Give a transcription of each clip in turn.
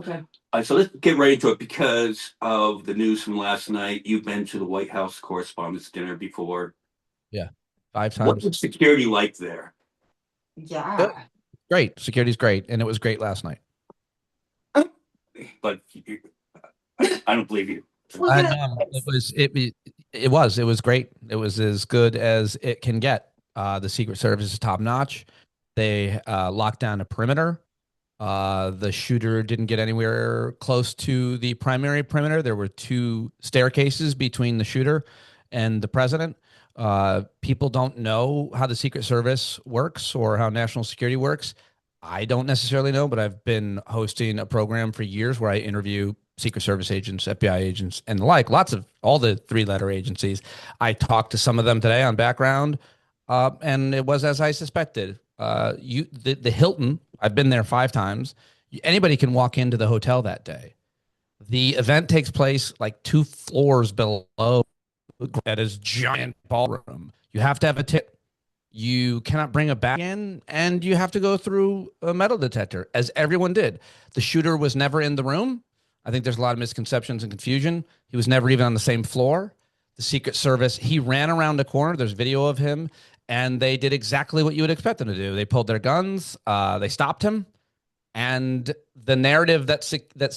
Okay. So let's get right into it because of the news from last night. You've been to the White House Correspondents' Dinner before. Yeah, five What times. was security like there? Good. Yeah. Great. Security's great, and it was great last night. But I don't believe you. Look at It this. was it was great. It was as good as it can get. The Secret Service is top notch. They locked down a perimeter. The shooter didn't get anywhere close to the primary perimeter. There were two staircases between the shooter and the president. People don't know how the Secret Service works or how national security works. I don't necessarily know, but I've been hosting a program for years where I interview Secret Service agents, FBI agents, and the like, lots of all the three-letter agencies. I talked to some of them today on background, and it was as I suspected. The Hilton, I've been there 5 times. Anybody can walk into the hotel that day. The event takes place like 2 floors below at his giant ballroom. You have to have a tip. You cannot bring a bag in, and you have to go through a metal detector, as everyone did. The shooter was never in the room. I think there's a lot of misconceptions and confusion. He was never even on the same floor. The Secret Service, he ran around a corner. There's video of him, and they did exactly what you would expect them to do. They pulled their guns. They stopped him. And the narrative that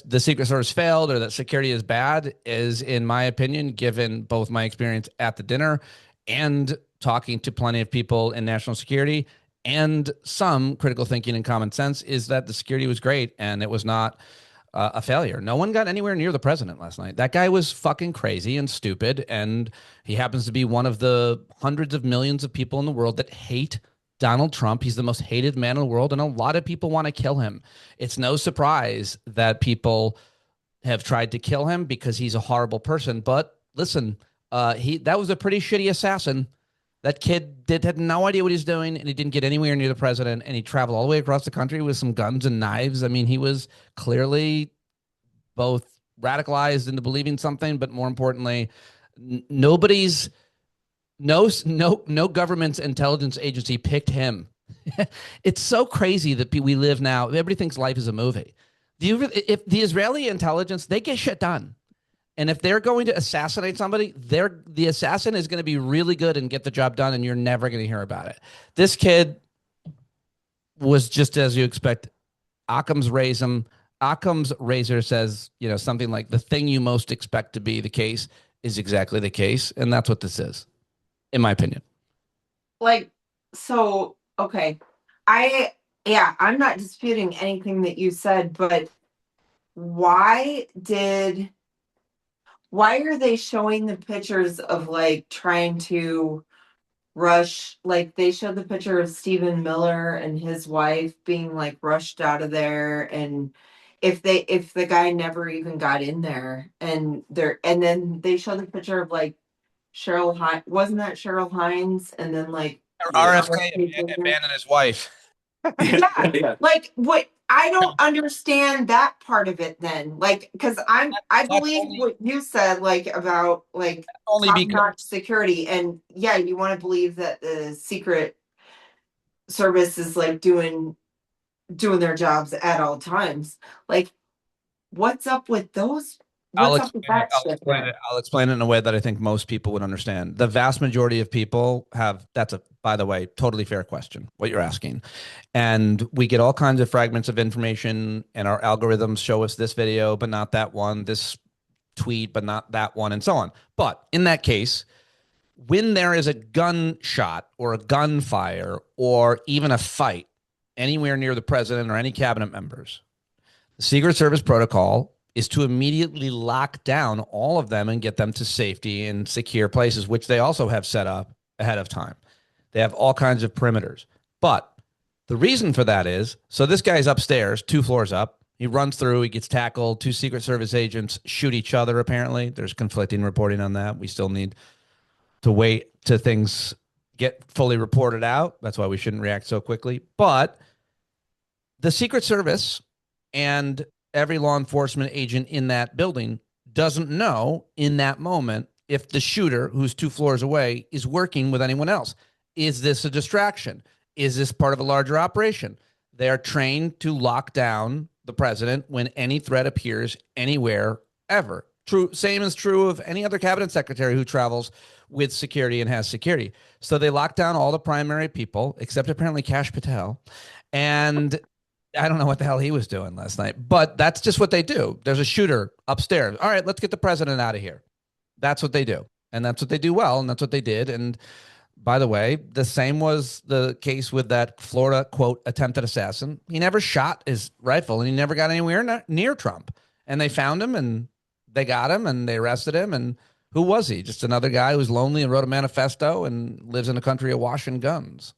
the Secret Service failed or that security is bad is, in my opinion, given both my experience at the dinner and talking to plenty of people in national security and some critical thinking and common sense, is that the security was great and it was not a failure. No one got anywhere near the president last night. That guy was fucking crazy and stupid, and he happens to be one of the hundreds of millions of people in the world that hate Donald Trump. He's the most hated man in the world, and a lot of people want to kill him. It's no surprise that people have tried to kill him because he's a horrible person. But listen, he that was a pretty shitty assassin. That kid had no idea what he's doing, and he didn't get anywhere near the president. And he traveled all the way across the country with some guns and knives. I mean, he was clearly both radicalized into believing something, but more importantly, nobody's no government's intelligence agency picked him. It's so crazy that we live now. Everybody thinks life is a movie. If the Israeli intelligence, they get shit done. And if they're going to assassinate somebody, the assassin is going to be really good and get the job done, and you're never going to hear about it. This kid was just as you expect. Occam's razor says, something like the thing you most expect to be the case is exactly the case, and that's what this is, in my opinion. Like, so, okay. Yeah, I'm not disputing anything that you said, but why did, why are they showing the pictures of like trying to rush? Like, they showed the picture of Stephen Miller and his wife being like rushed out of there. And if the guy never even got in there and then they showed the picture of like Cheryl Hines, wasn't that Cheryl Hines? And then like the Yeah. other RFK people. abandoned his wife. Yeah, Yeah. like what I don't understand that part of it then. Like, because I That's believe only what you said, like about like only because top-notch security. And yeah, you want to believe that the Secret Service is like doing their jobs at all times. Like, what's up with those? I'll What's up with explain it. that shit then? I'll explain it in a way that I think most people would understand. The vast majority of people have, that's a, by the way, totally fair question, what you're asking. And we get all kinds of fragments of information, and our algorithms show us this video, but not that one, this tweet, but not that one, and so on. But in that case, when there is a gunshot or a gunfire or even a fight anywhere near the president or any cabinet members, the Secret Service protocol is to immediately lock down all of them and get them to safety and secure places, which they also have set up ahead of time. They have all kinds of perimeters. But the reason for that is, so this guy's upstairs, 2 floors up. He runs through, he gets tackled. 2 Secret Service agents shoot each other, apparently. There's conflicting reporting on that. We still need to wait till things get fully reported out. That's why we shouldn't react so quickly. But the Secret Service and every law enforcement agent in that building doesn't know in that moment if the shooter, who's 2 floors away, is working with anyone else. Is this a distraction? Is this part of a larger operation? They are trained to lock down the president when any threat appears anywhere ever. True. Same is true of any other cabinet secretary who travels with security and has security. So they locked down all the primary people, except apparently Kash Patel. And I don't know what the hell he was doing last night, but that's just what they do. There's a shooter upstairs. All right, let's get the president out of here. That's what they do. And that's what they do well. And that's what they did. And by the way, the same was the case with that Florida, quote, attempted assassin. He never shot his rifle and he never got anywhere near Trump. And they found him and they got him and they arrested him. And who was he? Just another guy who's lonely and wrote a manifesto and lives in a country of washing guns.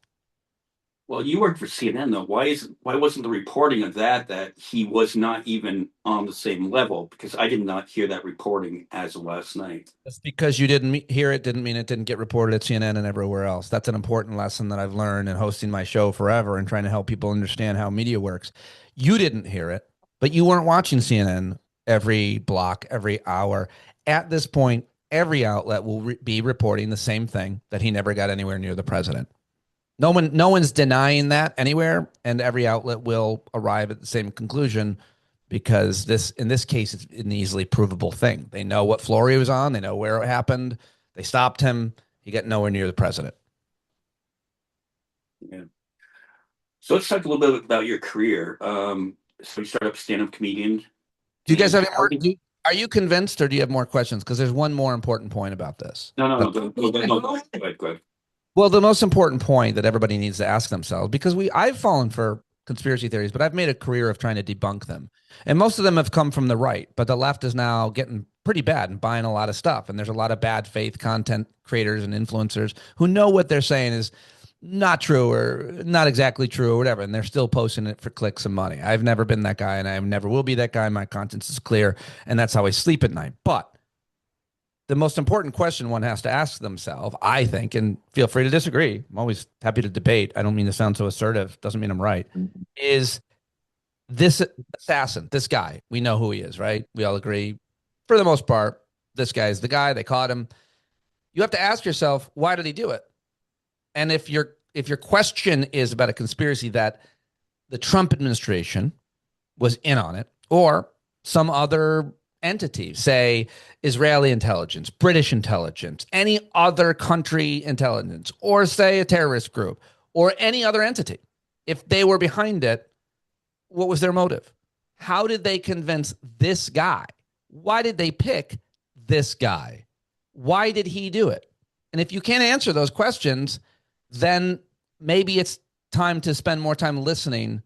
Well, you worked for CNN though. Why wasn't the reporting of that he was not even on the same level? Because I did not hear that reporting as of last night. Just because you didn't hear it didn't mean it didn't get reported at CNN and everywhere else. That's an important lesson that I've learned in hosting my show forever and trying to help people understand how media works. You didn't hear it, but you weren't watching CNN every block, every hour. At this point, every outlet will be reporting the same thing, that he never got anywhere near the president. No one's denying that anywhere, and every outlet will arrive at the same conclusion because in this case, it's an easily provable thing. They know what floor he was on. They know where it happened. They stopped him. He got nowhere near the president. Yeah. So let's talk a little bit about your career. So you started up stand-up comedian. Do you guys have more? Are you convinced, or do you have more questions? Because there's one more important point about this. No. Go ahead. Well, the most important point that everybody needs to ask themselves, because I've fallen for conspiracy theories, but I've made a career of trying to debunk them. And most of them have come from the right, but the left is now getting pretty bad and buying a lot of stuff. And there's a lot of bad faith content creators and influencers who know what they're saying is not true or not exactly true or whatever. And they're still posting it for clicks and money. I've never been that guy and I never will be that guy. My conscience is clear. And that's how I sleep at night. But the most important question one has to ask themselves, I think, and feel free to disagree. I'm always happy to debate. I don't mean to sound so assertive. Doesn't mean I'm right. Is this assassin, this guy, we know who he is, right? We all agree. For the most part, this guy is the guy. They caught him. You have to ask yourself, why did he do it? And if your question is about a conspiracy that the Trump administration was in on it, or some other entity, say Israeli intelligence, British intelligence, any other country intelligence, or say a terrorist group, or any other entity, if they were behind it, what was their motive? How did they convince this guy? Why did they pick this guy? Why did he do it? And if you can't answer those questions, then maybe it's time to spend more time listening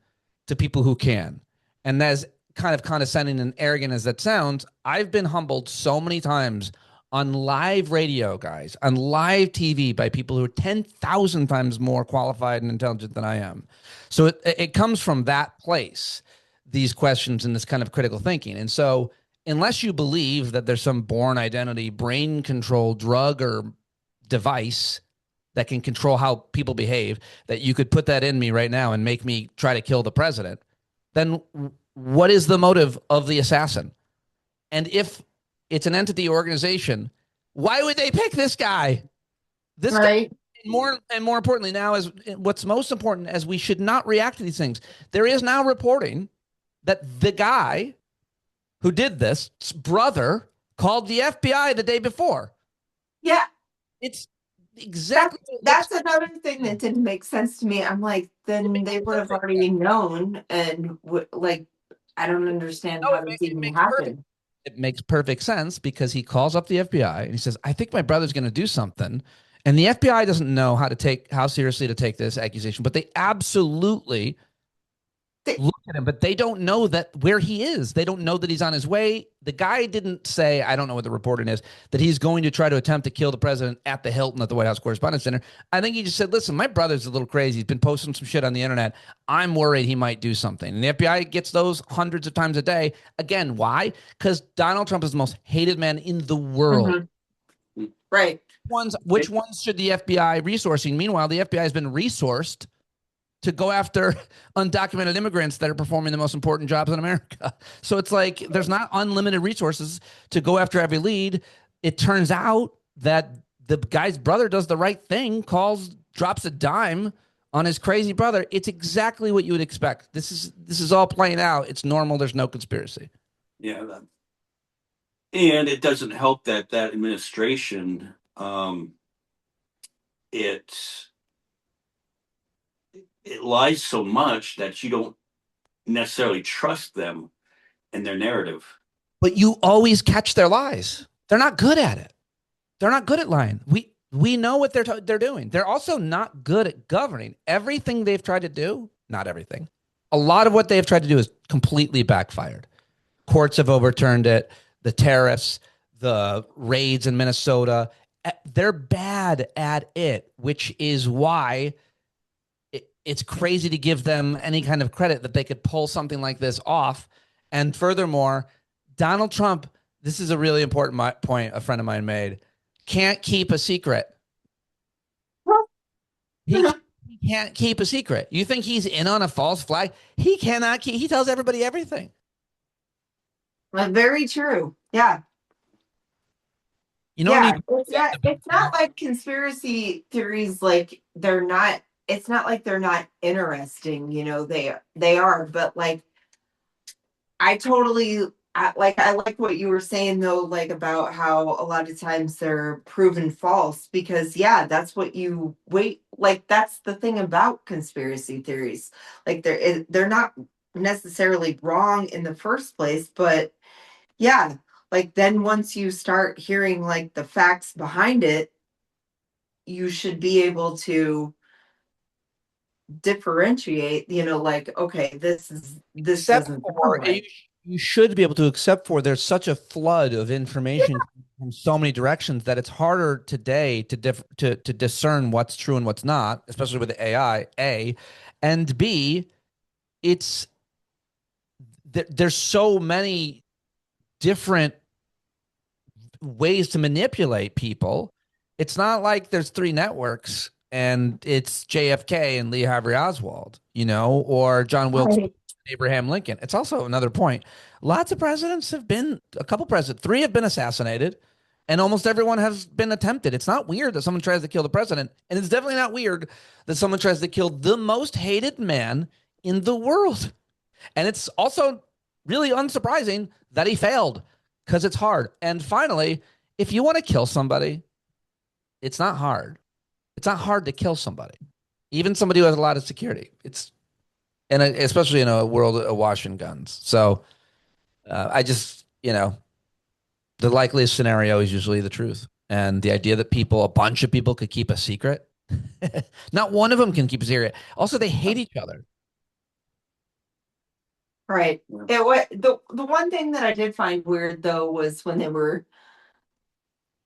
to people who can. And as kind of condescending and arrogant as that sounds, I've been humbled so many times on live radio, guys, on live TV by people who are 10,000 times more qualified and intelligent than I am. So it comes from that place, these questions and this kind of critical thinking. And so unless you believe that there's some born identity, brain control drug or device that can control how people behave, that you could put that in me right now and make me try to kill the president, then what is the motive of the assassin? And if it's an entity organization, why would they pick this guy? This right. guy, more importantly now, is what's most important, as we should not react to these things. There is now reporting that the guy who did this brother called the FBI the day before. Yeah. It's exactly that's another thing that didn't make sense to me. I'm like, then they would have already known, and I don't understand how this even happened. It makes perfect sense because he calls up the FBI and he says, I think my brother's going to do something. And the FBI doesn't know how seriously to take this accusation, but they absolutely look at him, but they don't know where he is. They don't know that he's on his way. The guy didn't say, I don't know what the reporting is, that he's going to try to attempt to kill the president at the Hilton at the White House Correspondents' Center. I think he just said, listen, my brother's a little crazy. He's been posting some shit on the internet. I'm worried he might do something. And the FBI gets those hundreds of times a day. Again, why? Because Donald Trump is the most hated man in the world. Mm-hmm. Right. Which ones should the FBI resourcing? Meanwhile, the FBI has been resourced to go after undocumented immigrants that are performing the most important jobs in America. So it's like there's not unlimited resources to go after every lead. It turns out that the guy's brother does the right thing, drops a dime on his crazy brother. It's exactly what you would expect. This is all playing out. It's normal. There's no conspiracy. Yeah, and it doesn't help that that administration, it it lies so much that you don't necessarily trust them and their narrative. But you always catch their lies. They're not good at it. They're not good at lying. We know what they're doing. They're also not good at governing. Everything they've tried to do, not everything. A lot of what they've tried to do is completely backfired. Courts have overturned it. The tariffs, the raids in Minnesota, they're bad at it, which is why it's crazy to give them any kind of credit that they could pull something like this off. And furthermore, Donald Trump, this is a really important point a friend of mine made, can't keep a secret. He can't keep a secret. You think he's in on a false flag? He cannot keep, he tells everybody everything. Very true. Yeah. You know, Yeah, it's not like conspiracy theories, like it's not like they're not interesting, they are, but like I like what you were saying though, like about how a lot of times they're proven false because yeah, that's what you wait, like that's the thing about conspiracy theories. Like they're not necessarily wrong in the first place, but yeah, like then once you start hearing like the facts behind it, you should be able to differentiate, like, okay, this except doesn't sound for right. you should be able to, except for there's such a flood of information from so many directions that it's harder today to discern what's true and what's not, especially with the AI. And B, it's there's so many different ways to manipulate people. It's not like there's three networks and it's JFK and Lee Harvey Oswald, or John Wilkes, Right. Abraham Lincoln. It's also another point. Lots of presidents have been, a couple presidents, three have been assassinated, and almost everyone has been attempted. It's not weird that someone tries to kill the president, and it's definitely not weird that someone tries to kill the most hated man in the world. And it's also really unsurprising that he failed because it's hard. And finally, if you want to kill somebody, it's not hard. It's not hard to kill somebody, even somebody who has a lot of security. And especially in a world of washing guns. So I just, the likeliest scenario is usually the truth. And the idea that a bunch of people could keep a secret, not one of them can keep a secret. Also, they hate each other. Right. The one thing that I did find weird though was when they were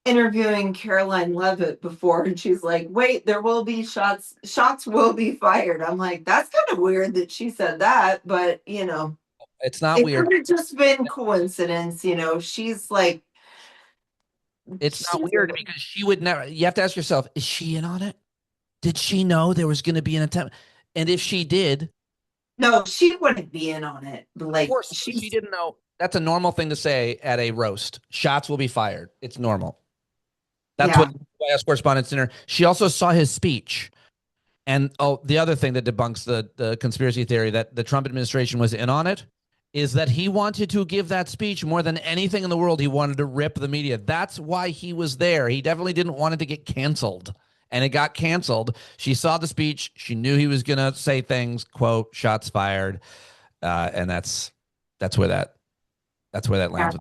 interviewing Caroline Levitt before, and she's like, "Wait, there will be shots will be fired." I'm like, "That's kind of weird that she said that," but It's not it weird. could have just been coincidence. She's like, It's not weird because she would never. You have to ask yourself: is she in on it? Did she know there was going to be an attempt? And if she did, no, she wouldn't be in on it. of Like course, she didn't know. That's a normal thing to say at a roast. Shots will be fired. It's normal. That's yeah, what White House Correspondents' Dinner. She also saw his speech. And the other thing that debunks the conspiracy theory that the Trump administration was in on it is that he wanted to give that speech more than anything in the world. He wanted to rip the media. That's why he was there. He definitely didn't want it to get canceled. And it got canceled. She saw the speech. She knew he was going to say things, quote, shots fired. And that's where that lands.